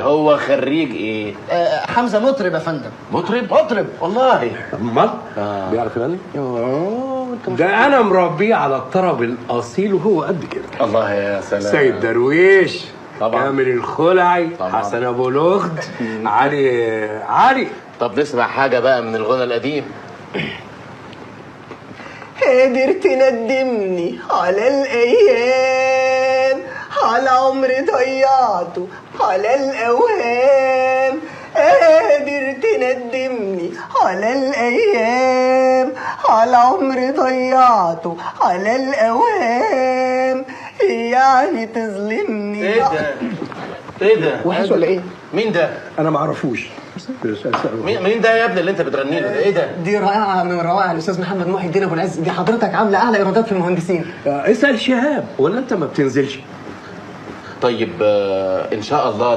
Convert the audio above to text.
هو خريج ايه؟ حمزه مطرب يا فندم. مطرب والله. امال بيعرف يغني؟ ده انا مربيه على الطرب الاصيل وهو قد كده. الله يا سلام. سيد درويش طبعا، كامل الخلعي طبعا، حسن ابو لغد علي. طب نسمع حاجه بقى من الغنى القديم. قادر تندمني على الايام، على عمري ضيعته على الاوهام. قادر تندمني على الايام، على عمري ضيعته على الاوهام. يعني تظلمني. ايه ده؟ وحش ولا ايه؟ مين ده؟ انا ما اعرفوش. مين ده يا ابني اللي انت بتغني له ده؟ ايه ده؟ دي رائعه من روائع الاستاذ محمد محي الدين ابو العز. دي حضرتك عامله اعلى ايرادات في المهندسين. اسال شهاب ولا انت ما بتنزلش؟ طيب ان شاء الله